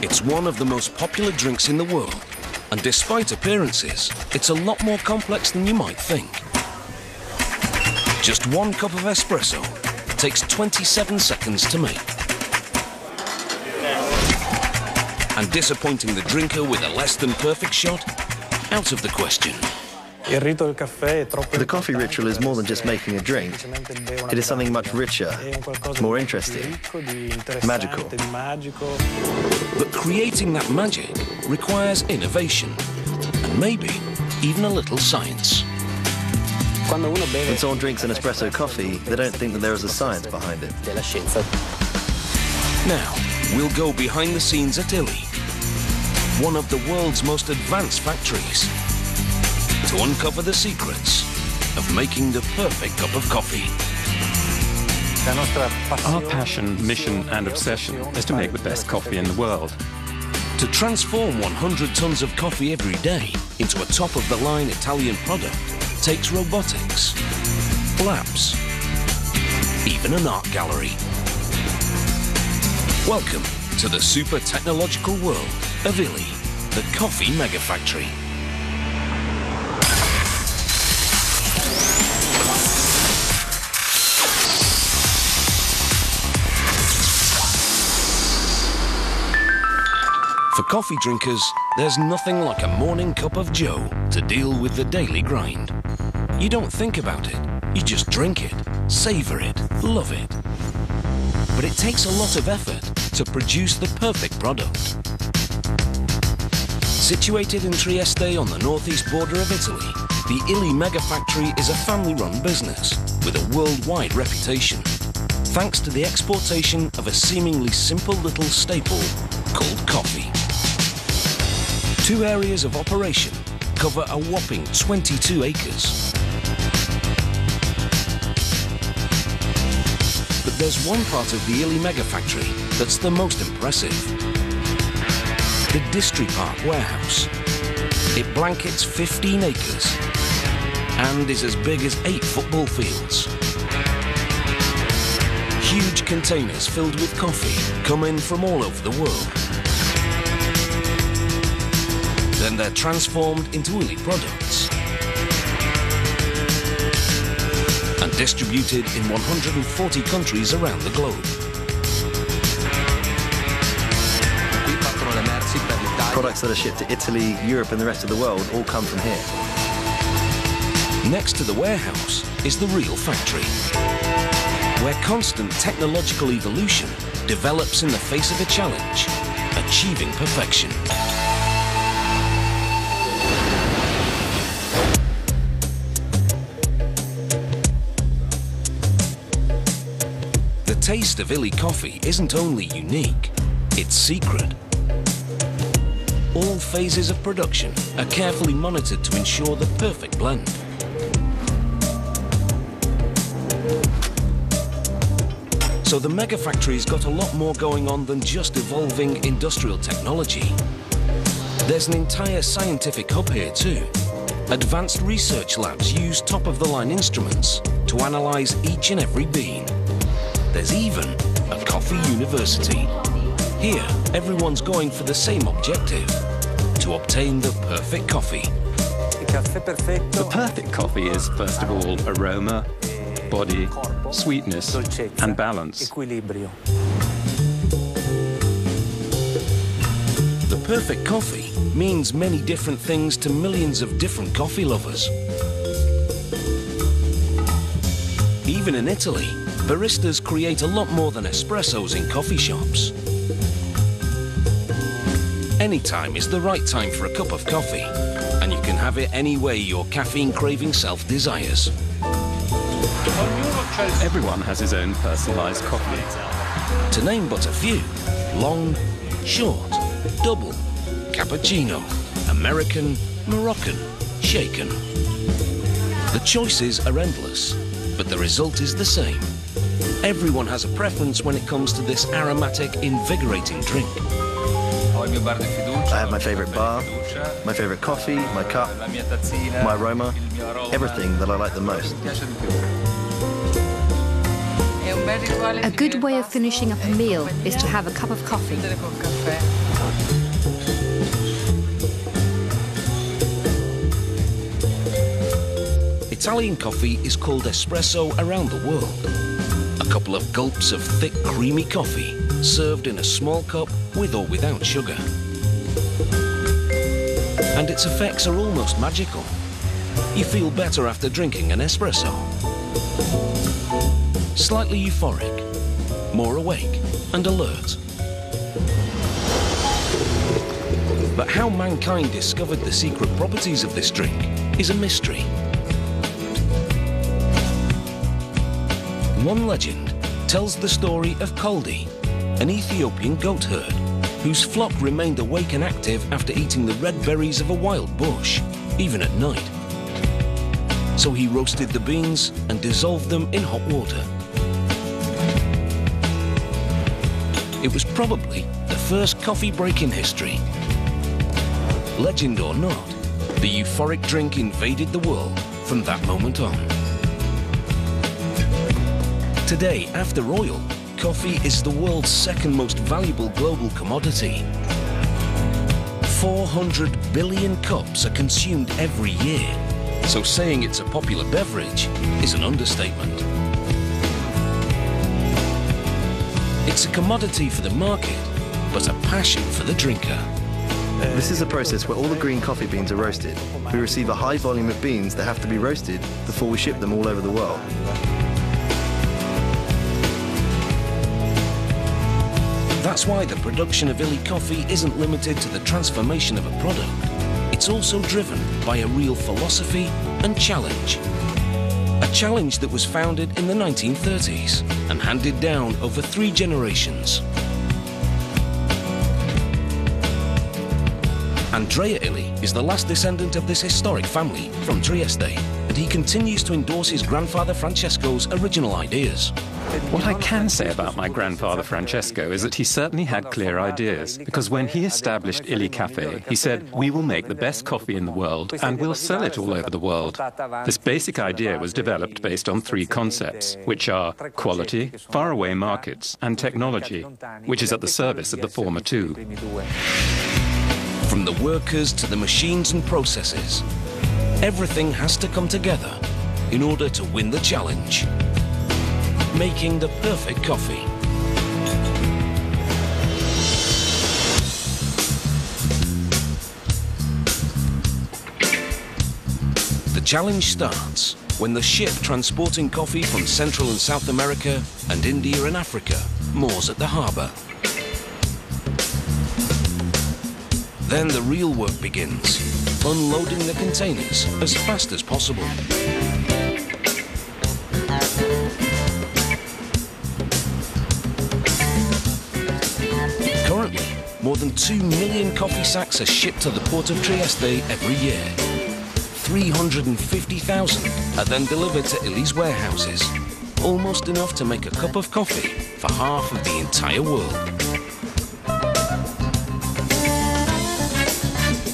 It's one of the most popular drinks in the world, and despite appearances, it's a lot more complex than you might think. Just 1 cup of espresso takes 27 seconds to make. And disappointing the drinker with a less than perfect shot? Out of the question. The coffee ritual is more than just making a drink. It is something much richer, more interesting, magical. But creating that magic requires innovation, and maybe even a little science. When someone drinks an espresso coffee, they don't think that there is a science behind it. Now, we'll go behind the scenes at Illy, one of the world's most advanced factories, to uncover the secrets of making the perfect cup of coffee. Our passion, mission and obsession is to make the best coffee in the world. To transform 100 tons of coffee every day into a top-of-the-line Italian product takes robotics, labs, even an art gallery. Welcome to the super technological world of Illy, the coffee mega factory. For coffee drinkers, there's nothing like a morning cup of joe to deal with the daily grind. You don't think about it, you just drink it, savor it, love it. But it takes a lot of effort to produce the perfect product. Situated in Trieste on the northeast border of Italy, the Illy Mega Factory is a family-run business with a worldwide reputation, thanks to the exportation of a seemingly simple little staple called coffee. 2 areas of operation cover a whopping 22 acres. But there's one part of the Illy Mega Factory that's the most impressive. The Distri Park warehouse. It blankets 15 acres and is as big as 8 football fields. Huge containers filled with coffee come in from all over the world. Then they're transformed into Illy products and distributed in 140 countries around the globe. Products that are shipped to Italy, Europe and the rest of the world all come from here. Next to the warehouse is the real factory, where constant technological evolution develops in the face of a challenge, achieving perfection. The taste of Illy coffee isn't only unique, it's secret. All phases of production are carefully monitored to ensure the perfect blend. So the mega factory's got a lot more going on than just evolving industrial technology. There's an entire scientific hub here too. Advanced research labs use top-of-the-line instruments to analyze each and every bean. There's even a coffee university. Here, everyone's going for the same objective, to obtain the perfect coffee. The perfect coffee is, first of all, aroma, body, sweetness and balance. The perfect coffee means many different things to millions of different coffee lovers. Even in Italy, baristas create a lot more than espressos in coffee shops. Any time is the right time for a cup of coffee, and you can have it any way your caffeine-craving self desires. Everyone has his own personalized coffee. To name but a few: long, short, double, cappuccino, American, Moroccan, shaken. The choices are endless, but the result is the same. Everyone has a preference when it comes to this aromatic, invigorating drink. I have my favorite bar, my favorite coffee, my cup, my aroma, everything that I like the most. A good way of finishing up a meal is to have a cup of coffee. Italian coffee is called espresso around the world. A couple of gulps of thick, creamy coffee served in a small cup with or without sugar. And its effects are almost magical. You feel better after drinking an espresso. Slightly euphoric, more awake and alert. But how mankind discovered the secret properties of this drink is a mystery. One legend tells the story of Kaldi, an Ethiopian goat herd, whose flock remained awake and active after eating the red berries of a wild bush, even at night. So he roasted the beans and dissolved them in hot water. It was probably the first coffee break in history. Legend or not, the euphoric drink invaded the world from that moment on. Today, after oil, coffee is the world's second most valuable global commodity. 400 billion cups are consumed every year, so saying it's a popular beverage is an understatement. It's a commodity for the market, but a passion for the drinker. This is a process where all the green coffee beans are roasted. We receive a high volume of beans that have to be roasted before we ship them all over the world. That's why the production of Illy coffee isn't limited to the transformation of a product. It's also driven by a real philosophy and challenge. A challenge that was founded in the 1930s and handed down over 3 generations. Andrea Illy is the last descendant of this historic family from Trieste, and he continues to endorse his grandfather Francesco's original ideas. What I can say about my grandfather Francesco is that he certainly had clear ideas, because when he established Illy Cafe, he said, "We will make the best coffee in the world and we'll sell it all over the world." This basic idea was developed based on 3 concepts, which are quality, faraway markets, and technology, which is at the service of the former 2. From the workers to the machines and processes, everything has to come together in order to win the challenge. Making the perfect coffee. The challenge starts when the ship transporting coffee from Central and South America and India and Africa moors at the harbour. Then the real work begins, unloading the containers as fast as possible. Currently, more than 2 million coffee sacks are shipped to the port of Trieste every year. 350,000 are then delivered to Illy's warehouses, almost enough to make a cup of coffee for half of the entire world.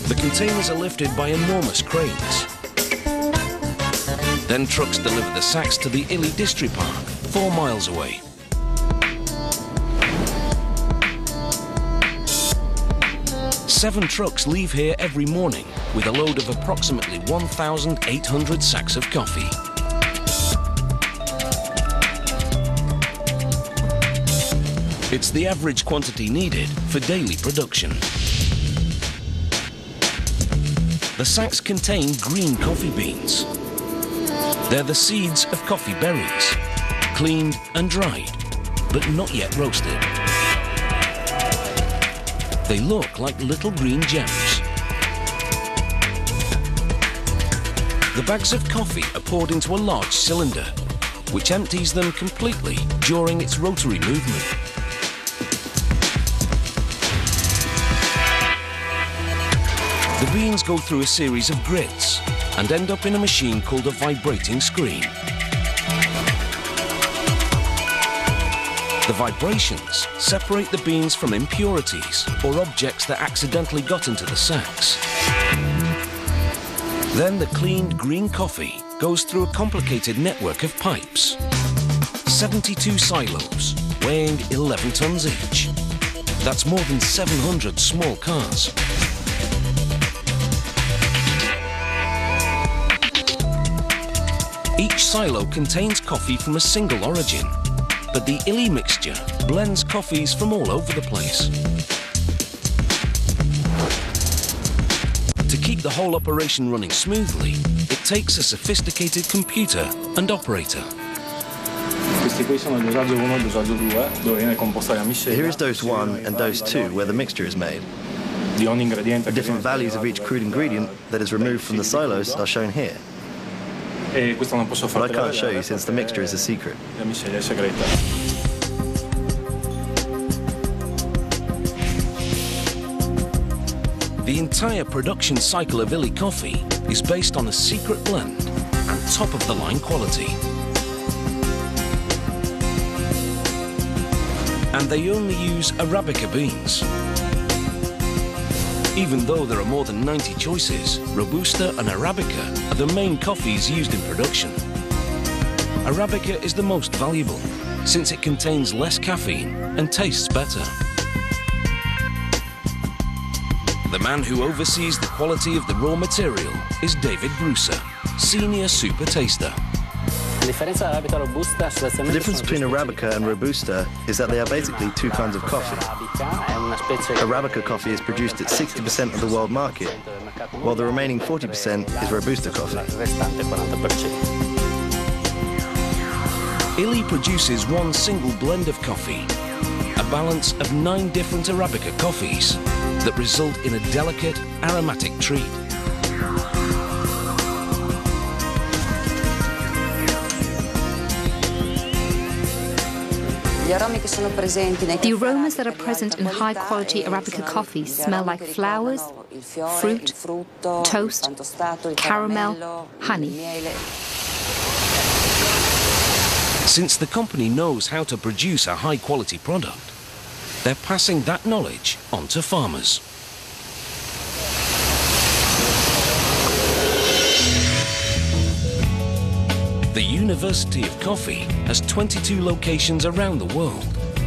The containers are lifted by enormous cranes. Then trucks deliver the sacks to the Illy Distri Park, 4 miles away. Seven trucks leave here every morning with a load of approximately 1,800 sacks of coffee. It's the average quantity needed for daily production. The sacks contain green coffee beans. They're the seeds of coffee berries, cleaned and dried, but not yet roasted. They look like little green gems. The bags of coffee are poured into a large cylinder, which empties them completely during its rotary movement. The beans go through a series of grids and end up in a machine called a vibrating screen. The vibrations separate the beans from impurities or objects that accidentally got into the sacks. Then the cleaned green coffee goes through a complicated network of pipes. 72 silos, weighing 11 tons each. That's more than 700 small cars. Each silo contains coffee from a single origin, but the Illy mixture blends coffees from all over the place. To keep the whole operation running smoothly, it takes a sophisticated computer and operator. Here is dose 1 and dose 2 where the mixture is made. The different values of each crude ingredient that is removed from the silos are shown here. But I can't show you since the mixture is a secret. The entire production cycle of Illy coffee is based on a secret blend and top-of-the-line quality. And they only use Arabica beans. Even though there are more than 90 choices, Robusta and Arabica are the main coffees used in production. Arabica is the most valuable, since it contains less caffeine and tastes better. The man who oversees the quality of the raw material is David Brucer, Senior Super Taster. The difference between Arabica and Robusta is that they are basically two kinds of coffee. Arabica coffee is produced at 60% of the world market, while the remaining 40% is Robusta coffee. Illy produces one single blend of coffee, a balance of 9 different Arabica coffees that result in a delicate, aromatic treat. The aromas that are present in high-quality Arabica coffee smell like flowers, fruit, toast, caramel, honey. Since the company knows how to produce a high-quality product, they're passing that knowledge on to farmers. The University of Coffee has 22 locations around the world,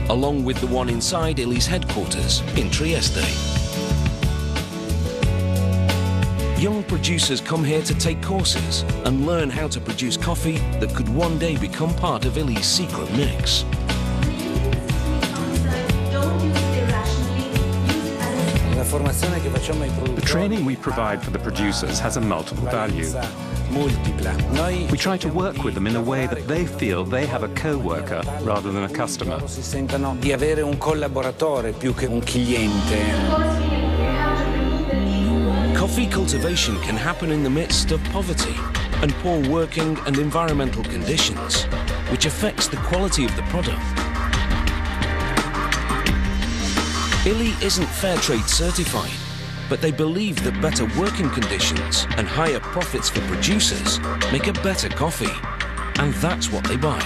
along with the one inside Illy's headquarters in Trieste. Young producers come here to take courses and learn how to produce coffee that could one day become part of Illy's secret mix. The training we provide for the producers has a multiple value. We try to work with them in a way that they feel they have a co-worker rather than a customer. Coffee cultivation can happen in the midst of poverty and poor working and environmental conditions, which affects the quality of the product. Illy isn't fair trade certified, but they believe that better working conditions and higher profits for producers make a better coffee, and that's what they buy.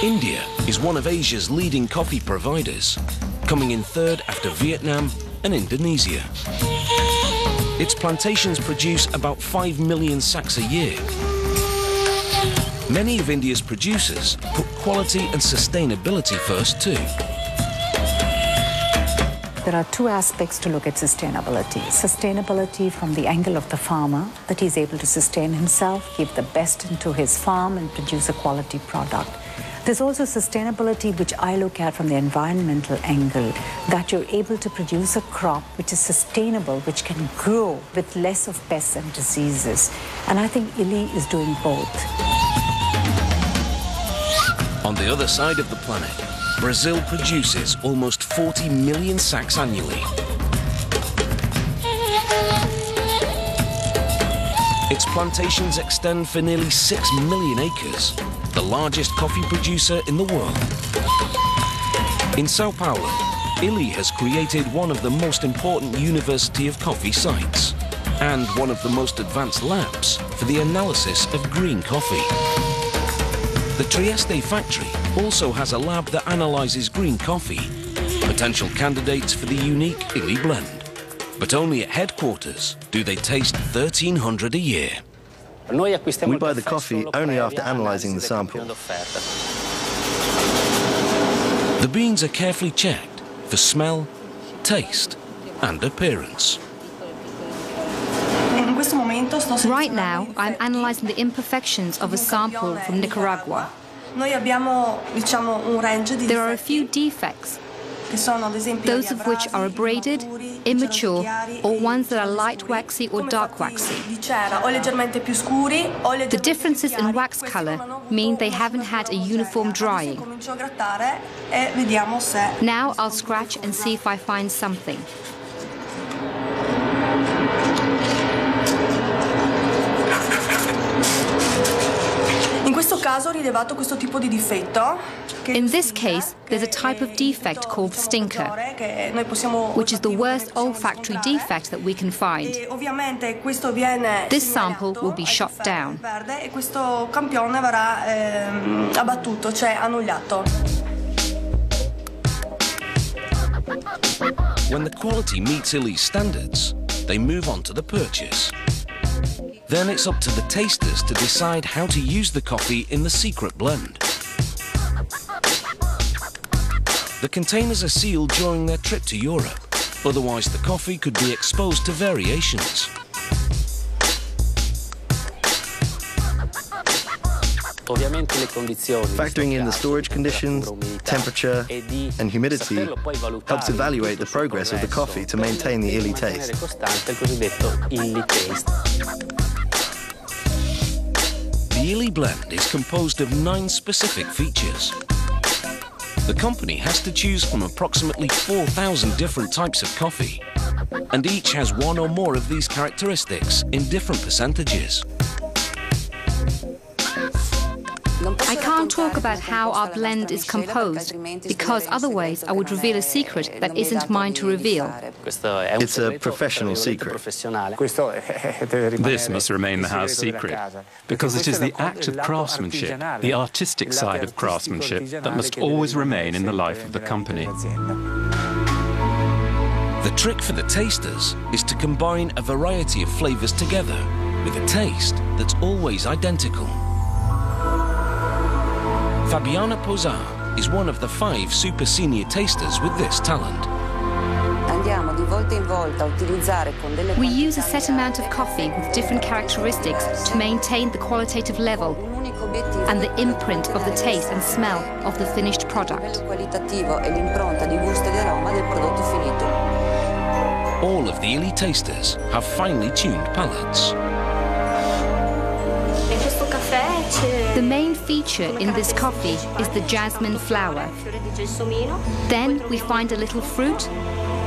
India is one of Asia's leading coffee providers, coming in third after Vietnam and Indonesia. Its plantations produce about 5 million sacks a year. Many of India's producers put quality and sustainability first too. There are two aspects to look at sustainability. Sustainability from the angle of the farmer, that he's able to sustain himself, give the best into his farm and produce a quality product. There's also sustainability which I look at from the environmental angle, that you're able to produce a crop which is sustainable, which can grow with less of pests and diseases. And I think Illy is doing both. On the other side of the planet, Brazil produces almost 40 million sacks annually. Its plantations extend for nearly 6 million acres, the largest coffee producer in the world. In Sao Paulo, Illy has created one of the most important University of Coffee sites and one of the most advanced labs for the analysis of green coffee. The Trieste factory also has a lab that analyzes green coffee, potential candidates for the unique Illy blend. But only at headquarters do they taste 1,300 a year. We buy the coffee only after analyzing the sample. The beans are carefully checked for smell, taste, and appearance. Right now, I'm analyzing the imperfections of a sample from Nicaragua. There are a few defects, those of which are abraded, immature, or ones that are light waxy or dark waxy. The differences in wax color mean they haven't had a uniform drying. Now I'll scratch and see if I find something. In this case, there's a type of defect called stinker, which is the worst olfactory defect that we can find. This sample will be shot down. When the quality meets Illy's standards, they move on to the purchase. Then it's up to the tasters to decide how to use the coffee in the secret blend. The containers are sealed during their trip to Europe, otherwise the coffee could be exposed to variations. Factoring in the storage conditions, temperature, and humidity helps evaluate the progress of the coffee to maintain the Illy taste. The Illy blend is composed of 9 specific features. The company has to choose from approximately 4,000 different types of coffee, and each has one or more of these characteristics in different percentages. I can't talk about how our blend is composed, because otherwise I would reveal a secret that isn't mine to reveal. It's a professional secret. This must remain the house secret, because it is the act of craftsmanship, the artistic side of craftsmanship, that must always remain in the life of the company. The trick for the tasters is to combine a variety of flavors together with a taste that's always identical. Fabiana Posar is one of the 5 super senior tasters with this talent. We use a set amount of coffee with different characteristics to maintain the qualitative level and the imprint of the taste and smell of the finished product. All of the Illy tasters have finely tuned palates. The main feature in this coffee is the jasmine flower. Then we find a little fruit,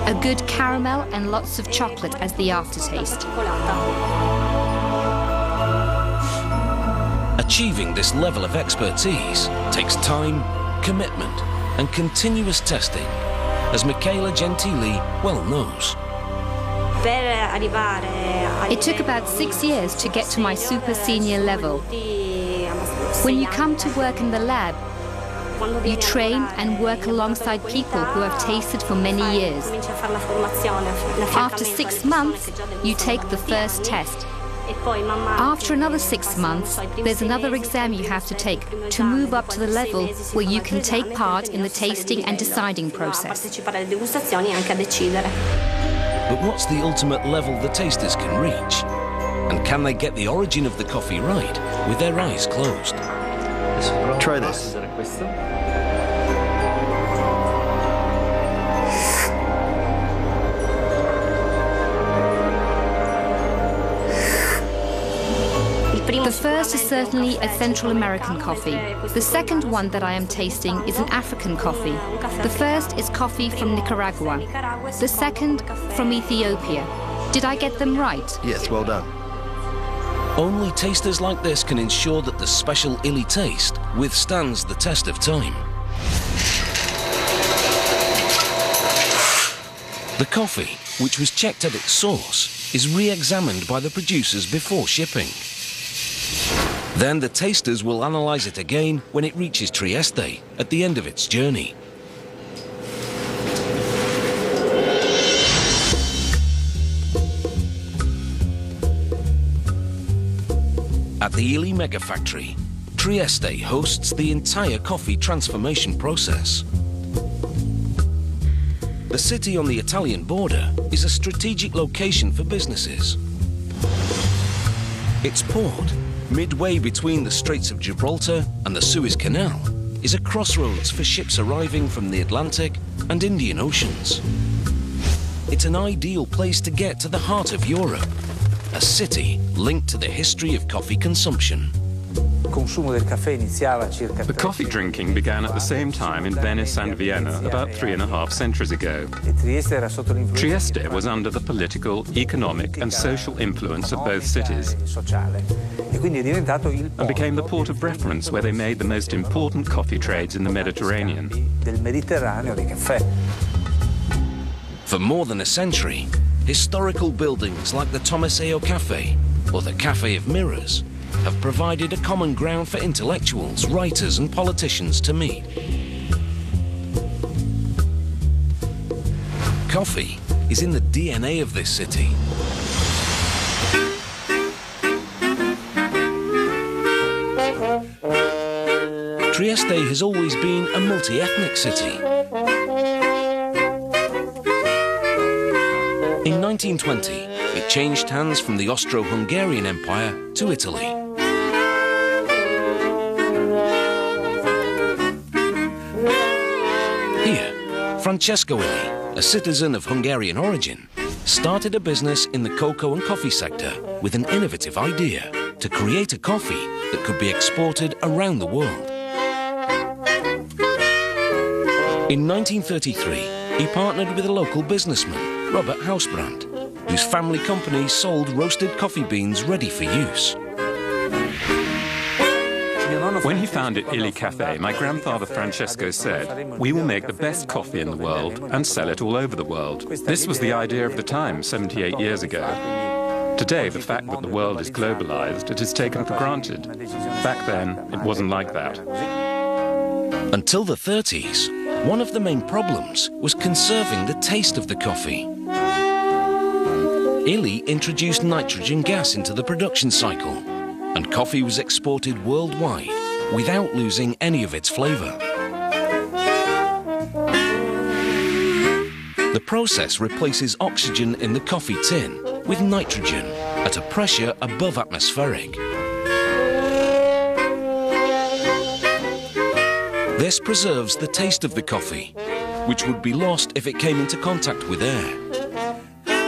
a good caramel and lots of chocolate as the aftertaste. Achieving this level of expertise takes time, commitment, and continuous testing, as Michela Gentili well knows. It took about 6 years to get to my super senior level. When you come to work in the lab, you train and work alongside people who have tasted for many years. After 6 months, you take the first test. After another 6 months, there's another exam you have to take to move up to the level where you can take part in the tasting and deciding process. But what's the ultimate level the tasters can reach? And can they get the origin of the coffee right with their eyes closed? Try this. The first is certainly a Central American coffee. The second one that I am tasting is an African coffee. The first is coffee from Nicaragua. The second from Ethiopia. Did I get them right? Yes, well done. Only tasters like this can ensure that the special Illy taste withstands the test of time. The coffee, which was checked at its source, is re-examined by the producers before shipping. Then the tasters will analyze it again when it reaches Trieste at the end of its journey. the Ely Megafactory, Trieste hosts the entire coffee transformation process. The city on the Italian border is a strategic location for businesses. Its port, midway between the Straits of Gibraltar and the Suez Canal, is a crossroads for ships arriving from the Atlantic and Indian Oceans. It's an ideal place to get to the heart of Europe, a city linked to the history of coffee consumption. The coffee drinking began at the same time in Venice and Vienna about 3.5 centuries ago. Trieste was under the political, economic and social influence of both cities and became the port of reference where they made the most important coffee trades in the Mediterranean. For more than a century, historical buildings like the Tomaseo Cafe or the Cafe of Mirrors have provided a common ground for intellectuals, writers and politicians to meet. Coffee is in the DNA of this city. Trieste has always been a multi-ethnic city. In 1920, it changed hands from the Austro-Hungarian Empire to Italy. Francesco Illy, a citizen of Hungarian origin, started a business in the cocoa and coffee sector with an innovative idea to create a coffee that could be exported around the world. In 1933, he partnered with a local businessman, Robert Hausbrand, whose family company sold roasted coffee beans ready for use. When he founded Illy Cafe, my grandfather Francesco said, "We will make the best coffee in the world and sell it all over the world." This was the idea of the time, 78 years ago. Today, the fact that the world is globalized, it is taken for granted. Back then, it wasn't like that. Until the 30s, one of the main problems was conserving the taste of the coffee. Illy introduced nitrogen gas into the production cycle, and coffee was exported worldwide without losing any of its flavor. The process replaces oxygen in the coffee tin with nitrogen at a pressure above atmospheric. This preserves the taste of the coffee, which would be lost if it came into contact with air.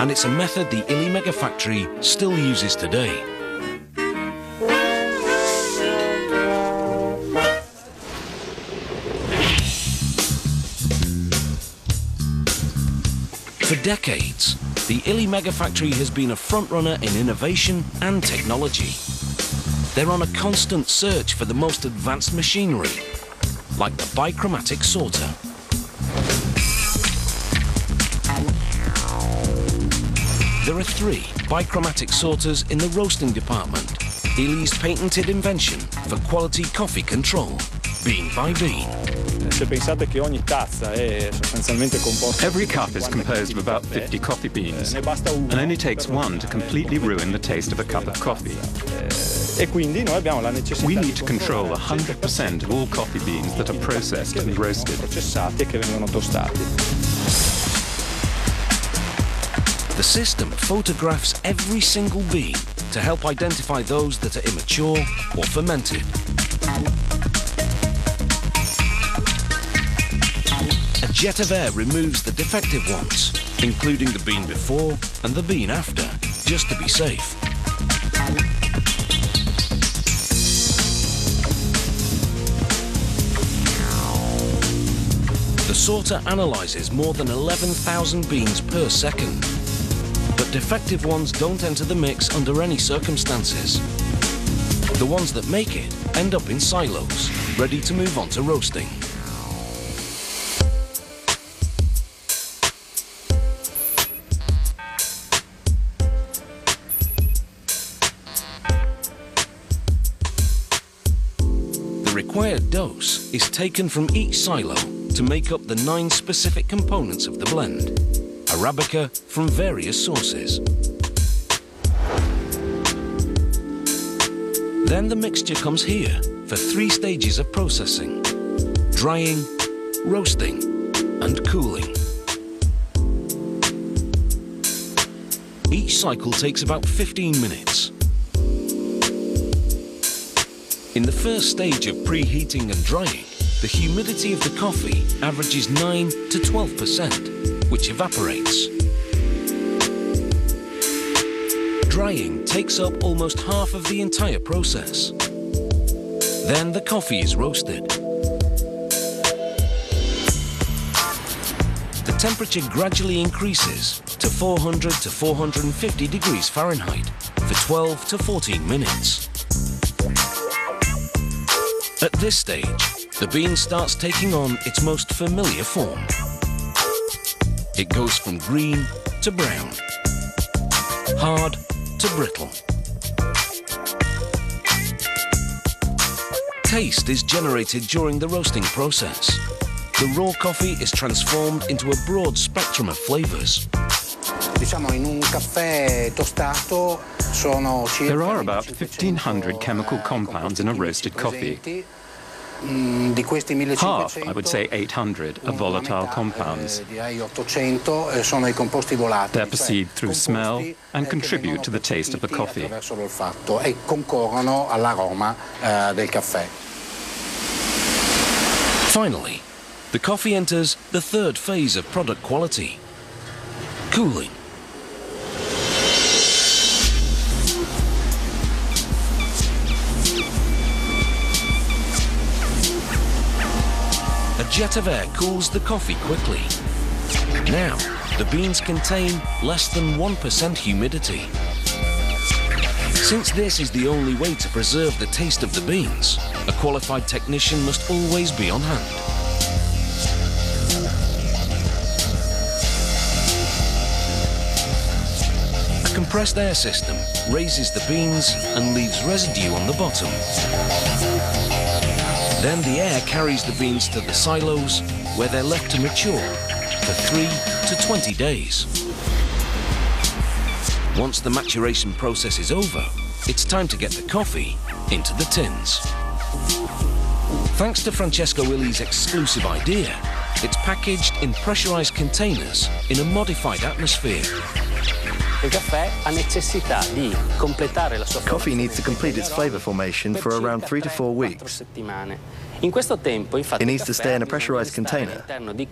And it's a method the Illy Megafactory still uses today. For decades, the Illy Megafactory has been a frontrunner in innovation and technology. They're on a constant search for the most advanced machinery, like the bichromatic sorter. There are 3 bichromatic sorters in the roasting department, Illy's patented invention for quality coffee control, bean by bean. Every cup is composed of about 50 coffee beans, and only takes one to completely ruin the taste of a cup of coffee. We need to control 100% of all coffee beans that are processed and roasted. The system photographs every single bean to help identify those that are immature or fermented. A jet of air removes the defective ones, including the bean before and the bean after, just to be safe. The sorter analyzes more than 11,000 beans per second, but defective ones don't enter the mix under any circumstances. The ones that make it end up in silos, ready to move on to roasting. The required dose is taken from each silo to make up the 9 specific components of the blend, Arabica from various sources. Then the mixture comes here for 3 stages of processing: drying, roasting, and cooling. Each cycle takes about 15 minutes. In the first stage of preheating and drying, the humidity of the coffee averages 9 to 12%, which evaporates. Drying takes up almost half of the entire process. Then the coffee is roasted. The temperature gradually increases to 400 to 450 degrees Fahrenheit for 12 to 14 minutes. At this stage, the bean starts taking on its most familiar form. It goes from green to brown, hard to brittle. Taste is generated during the roasting process. The raw coffee is transformed into a broad spectrum of flavors. There are about 1,500 chemical compounds in a roasted coffee. Half, I would say 800, are volatile compounds. They're perceived through smell and contribute to the taste of the coffee. Finally, the coffee enters the 3rd phase of product quality: cooling. A jet of air cools the coffee quickly. Now, the beans contain less than 1% humidity. Since this is the only way to preserve the taste of the beans, a qualified technician must always be on hand. A compressed air system raises the beans and leaves residue on the bottom. Then the air carries the beans to the silos, where they're left to mature for 3 to 20 days. Once the maturation process is over, it's time to get the coffee into the tins. Thanks to Francesco Illy's exclusive idea, it's packaged in pressurized containers in a modified atmosphere. Coffee needs to complete its flavor formation for around 3 to 4 weeks. It needs to stay in a pressurized container. The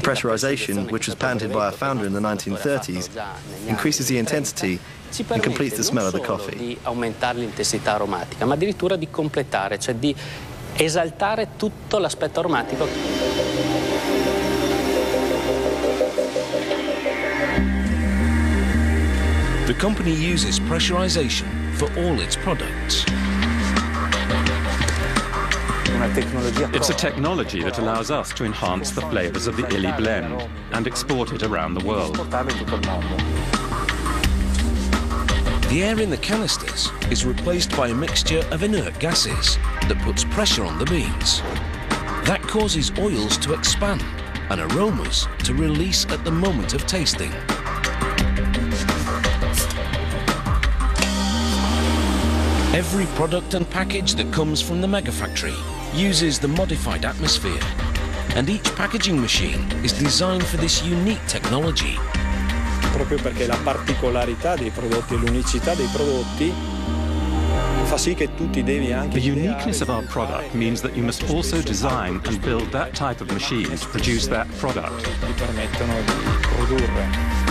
pressurization, which was patented by our founder in the 1930s, increases the intensity and completes the smell of the coffee. The company uses pressurization for all its products. It's a technology that allows us to enhance the flavors of the Illy blend and export it around the world. The air in the canisters is replaced by a mixture of inert gases that puts pressure on the beans. That causes oils to expand and aromas to release at the moment of tasting. Every product and package that comes from the mega factory uses the modified atmosphere, and each packaging machine is designed for this unique technology. Proprio perché la particolarità dei prodotti e l'unicità dei prodotti fa sì che tu ti devi anche. The uniqueness of our product means that you must also design and build that type of machine to produce that product. Ti permettono di produrre.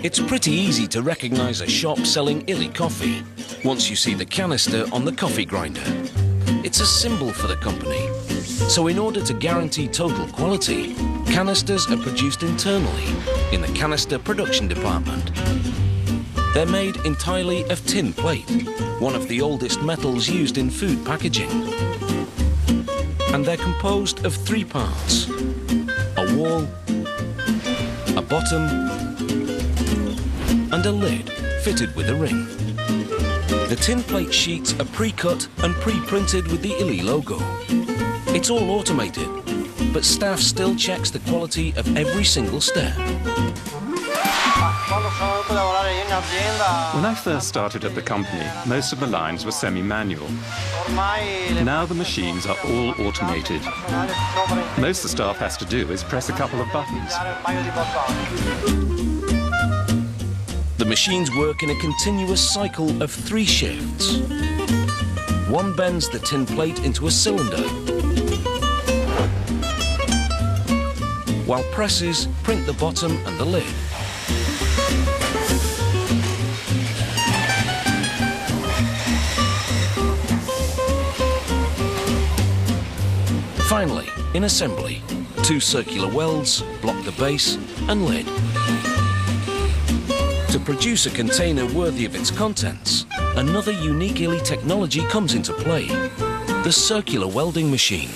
It's pretty easy to recognize a shop selling Illy coffee once you see the canister on the coffee grinder. It's a symbol for the company. So in order to guarantee total quality, canisters are produced internally in the canister production department. They're made entirely of tin plate, one of the oldest metals used in food packaging. And they're composed of 3 parts: a wall, a bottom, and a lid fitted with a ring. The tin plate sheets are pre-cut and pre-printed with the Illy logo. It's all automated, but staff still checks the quality of every single step. When I first started at the company, most of the lines were semi-manual. Now the machines are all automated. Most the staff has to do is press a couple of buttons. The machines work in a continuous cycle of 3 shifts. One bends the tin plate into a cylinder, while presses print the bottom and the lid. Finally, in assembly, 2 circular welds block the base and lid. To produce a container worthy of its contents, another unique Illy technology comes into play: the circular welding machine.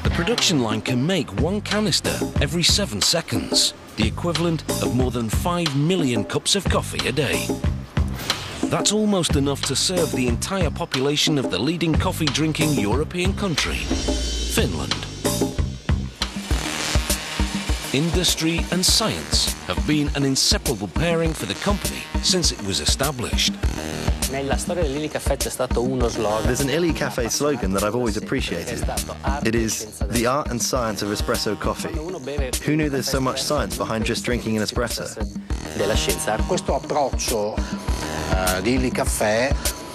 The production line can make 1 canister every 7 seconds, the equivalent of more than 5 million cups of coffee a day. That's almost enough to serve the entire population of the leading coffee-drinking European country, Finland. Industry and science have been an inseparable pairing for the company since it was established. There's an Illy Cafe slogan that I've always appreciated. It is the art and science of espresso coffee. Who knew there's so much science behind just drinking an espresso?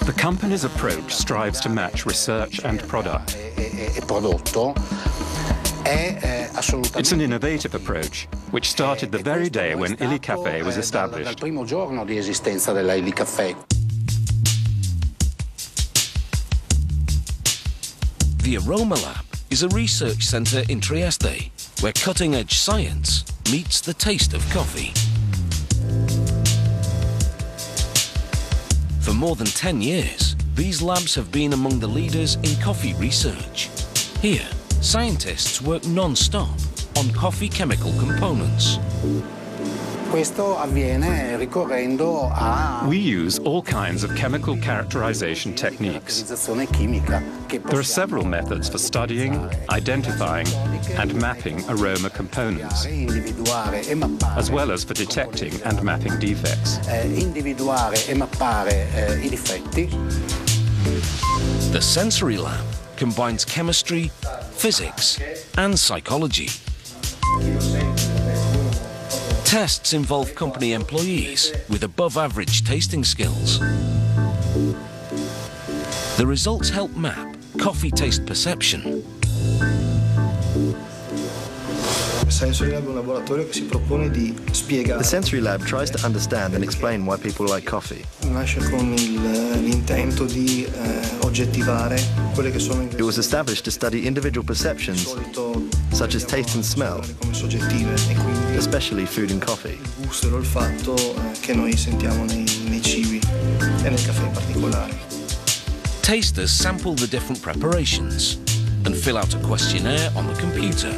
The company's approach strives to match research and product. It's an innovative approach, which started the very day when Illy Cafe was established. The Aroma Lab is a research centre in Trieste, where cutting-edge science meets the taste of coffee. For more than 10 years, these labs have been among the leaders in coffee research. Here, scientists work non-stop on coffee chemical components. We use all kinds of chemical characterization techniques. There are several methods for studying, identifying, and mapping aroma components, as well as for detecting and mapping defects. The Sensory Lab combines chemistry, physics, and psychology. Tests involve company employees with above-average tasting skills. The results help map coffee taste perception. The Sensory Lab tries to understand and explain why people like coffee. It was established to study individual perceptions, such as taste and smell, especially food and coffee. Tasters sample the different preparations and fill out a questionnaire on the computer.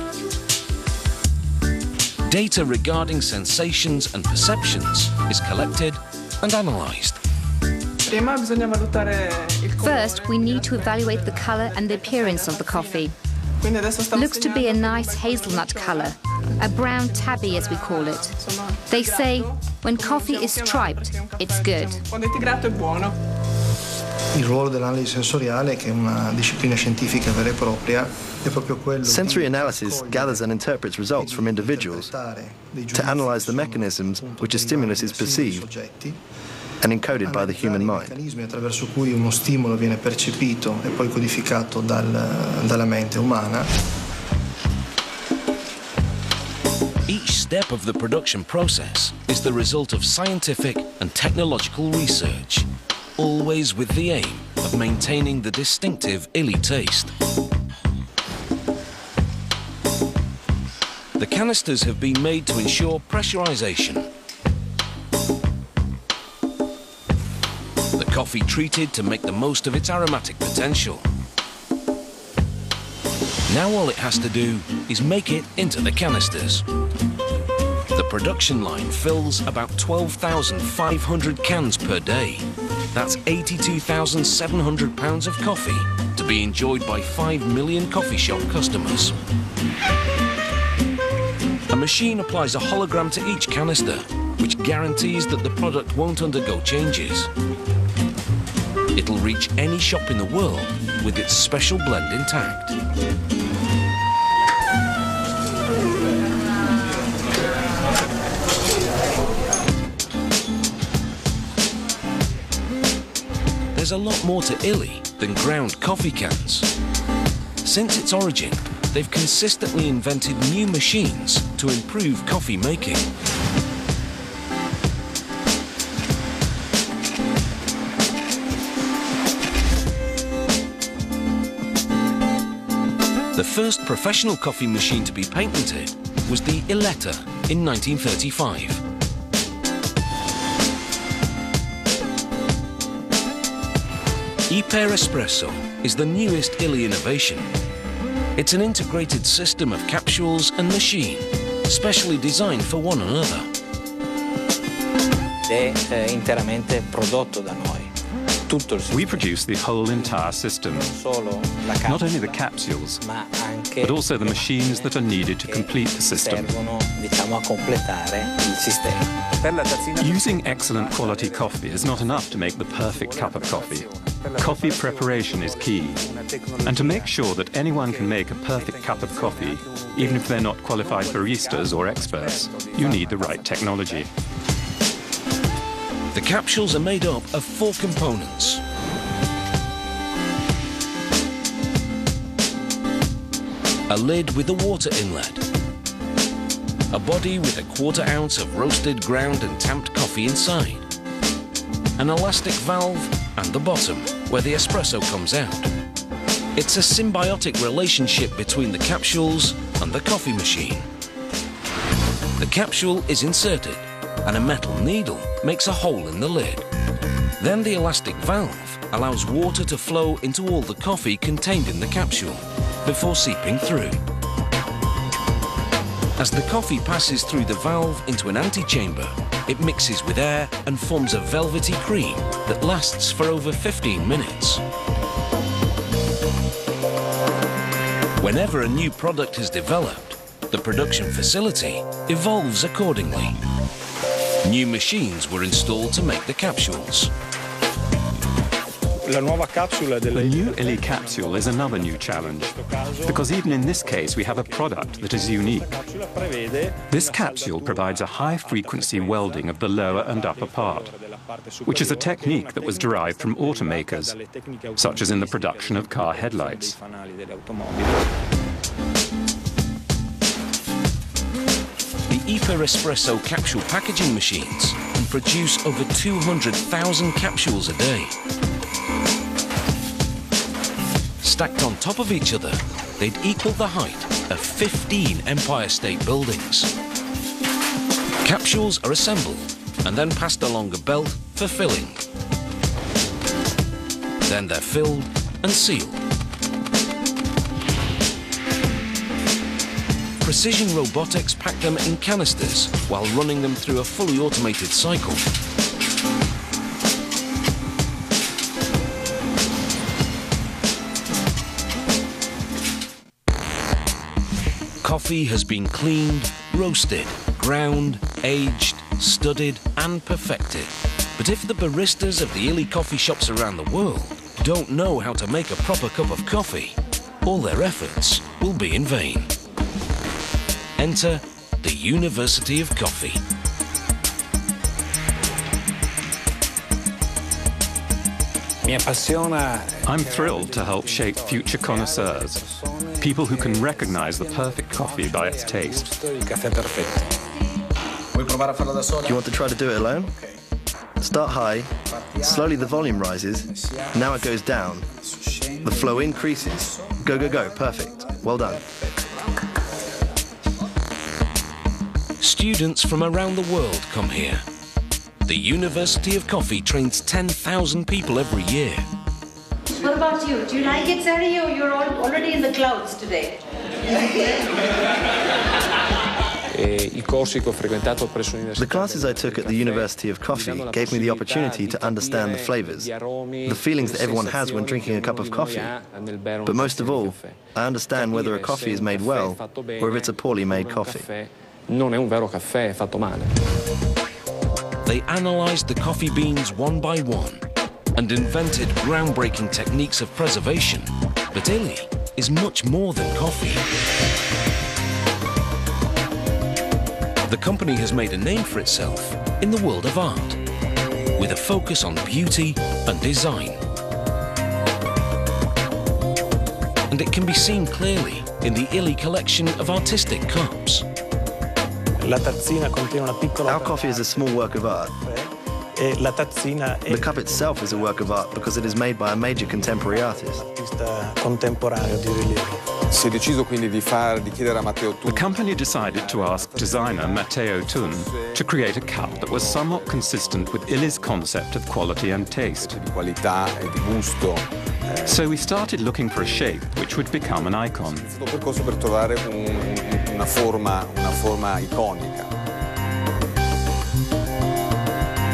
Data regarding sensations and perceptions is collected and analysed. First, we need to evaluate the colour and the appearance of the coffee. Looks to be a nice hazelnut colour, a brown tabby as we call it. They say, when coffee is striped, it's good. Sensory analysis gathers and interprets results from individuals to analyze the mechanisms which a stimulus is perceived and encoded by the human mind. Each step of the production process is the result of scientific and technological research, always with the aim of maintaining the distinctive Illy taste. The canisters have been made to ensure pressurization. The coffee treated to make the most of its aromatic potential. Now all it has to do is make it into the canisters. The production line fills about 12,500 cans per day. That's 82,700 pounds of coffee to be enjoyed by 5 million coffee shop customers. A machine applies a hologram to each canister, which guarantees that the product won't undergo changes. It'll reach any shop in the world with its special blend intact. There's a lot more to Illy than ground coffee cans. Since its origin, they've consistently invented new machines to improve coffee making. The first professional coffee machine to be patented was the Illetta in 1935. Iper Espresso is the newest Illy innovation. It's an integrated system of capsules and machine, specially designed for one another. È interamente prodotto da noi. We produce the whole entire system, not only the capsules, but also the machines that are needed to complete the system. Using excellent quality coffee is not enough to make the perfect cup of coffee. Coffee preparation is key. And to make sure that anyone can make a perfect cup of coffee, even if they're not qualified baristas or experts, you need the right technology. The capsules are made up of 4 components. A lid with a water inlet. A body with a 1/4 ounce of roasted, ground and tamped coffee inside. An elastic valve and the bottom, where the espresso comes out. It's a symbiotic relationship between the capsules and the coffee machine. The capsule is inserted, and a metal needle makes a hole in the lid. Then the elastic valve allows water to flow into all the coffee contained in the capsule before seeping through. As the coffee passes through the valve into an antechamber, it mixes with air and forms a velvety cream that lasts for over 15 minutes. Whenever a new product is developed, the production facility evolves accordingly. New machines were installed to make the capsules. The new Illy capsule is another new challenge, because even in this case we have a product that is unique. This capsule provides a high-frequency welding of the lower and upper part, which is a technique that was derived from automakers, such as in the production of car headlights. The Iper Espresso capsule packaging machines can produce over 200,000 capsules a day. Stacked on top of each other, they'd equal the height of 15 Empire State Buildings. Capsules are assembled and then passed along a belt for filling. Then they're filled and sealed. Precision robotics pack them in canisters while running them through a fully automated cycle. Coffee has been cleaned, roasted, ground, aged, studied and perfected. But if the baristas of the Illy coffee shops around the world don't know how to make a proper cup of coffee, all their efforts will be in vain. Enter the University of Coffee. I'm thrilled to help shape future connoisseurs, people who can recognize the perfect coffee by its taste. Do you want to try to do it alone? Start high, slowly the volume rises, now it goes down. The flow increases. Go, go, go, perfect. Well done. Students from around the world come here. The University of Coffee trains 10,000 people every year. What about you? Do you like it, Sari, or you're already in the clouds today? The classes I took at the University of Coffee gave me the opportunity to understand the flavors, the feelings that everyone has when drinking a cup of coffee. But most of all, I understand whether a coffee is made well or if it's a poorly made coffee. They analysed the coffee beans one by one and invented groundbreaking techniques of preservation. But Illy is much more than coffee. The company has made a name for itself in the world of art, with a focus on beauty and design. And it can be seen clearly in the Illy collection of artistic cups. Our coffee is a small work of art. The cup itself is a work of art because it is made by a major contemporary artist. The company decided to ask designer Matteo Thun to create a cup that was somewhat consistent with Illy's concept of quality and taste. So we started looking for a shape which would become an icon.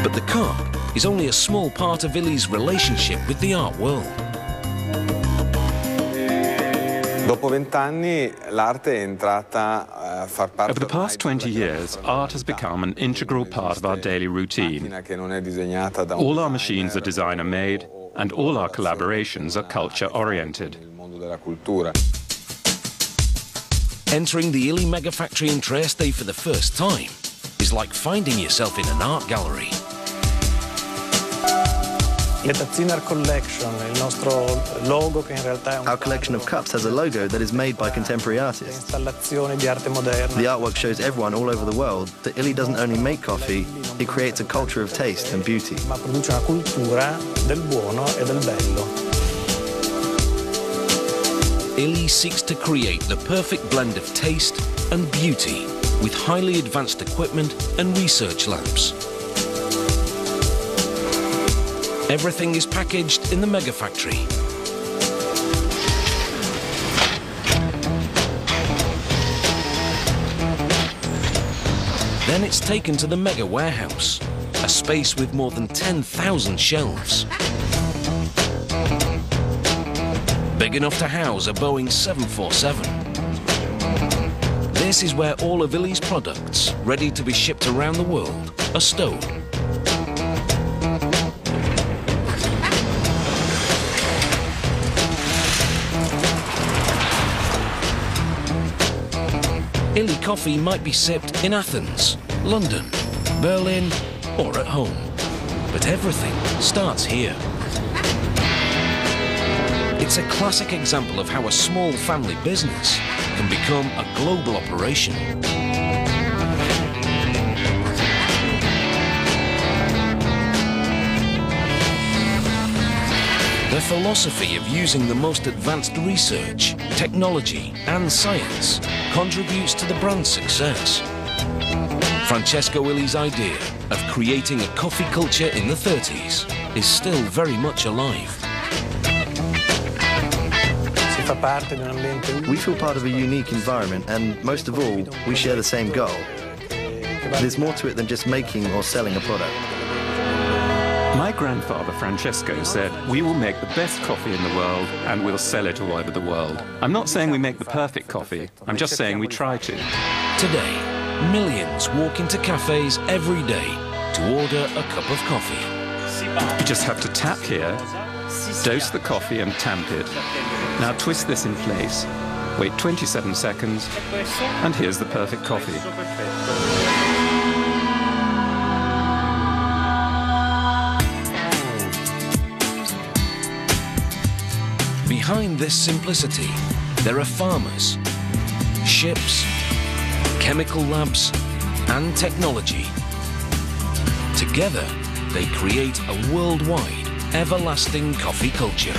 But the cup is only a small part of Illy's relationship with the art world. Over the past 20 years, art has become an integral part of our daily routine. All our machines are designer-made, and all our collaborations are culture-oriented. Entering the Illy Mega Factory in Trieste for the first time is like finding yourself in an art gallery. Our collection of cups has a logo that is made by contemporary artists. The artwork shows everyone all over the world that Illy doesn't only make coffee, it creates a culture of taste and beauty. Illy seeks to create the perfect blend of taste and beauty with highly advanced equipment and research labs. Everything is packaged in the Mega Factory. Then it's taken to the Mega Warehouse, a space with more than 10,000 shelves. Big enough to house a Boeing 747. This is where all of Illy's products, ready to be shipped around the world, are stowed. Illy coffee might be sipped in Athens, London, Berlin, or at home. But everything starts here. It's a classic example of how a small family business can become a global operation. The philosophy of using the most advanced research, technology, and science contributes to the brand's success. Francesco Illy's idea of creating a coffee culture in the 30s is still very much alive. We feel part of a unique environment, and most of all, we share the same goal. There's more to it than just making or selling a product. My grandfather Francesco said, "We will make the best coffee in the world and we'll sell it all over the world." I'm not saying we make the perfect coffee, I'm just saying we try to. Today, millions walk into cafes every day to order a cup of coffee. You just have to tap here, dose the coffee and tamp it. Now twist this in place, wait 27 seconds, and here's the perfect coffee. Behind this simplicity, there are farmers, ships, chemical labs, and technology. Together, they create a worldwide, everlasting coffee culture.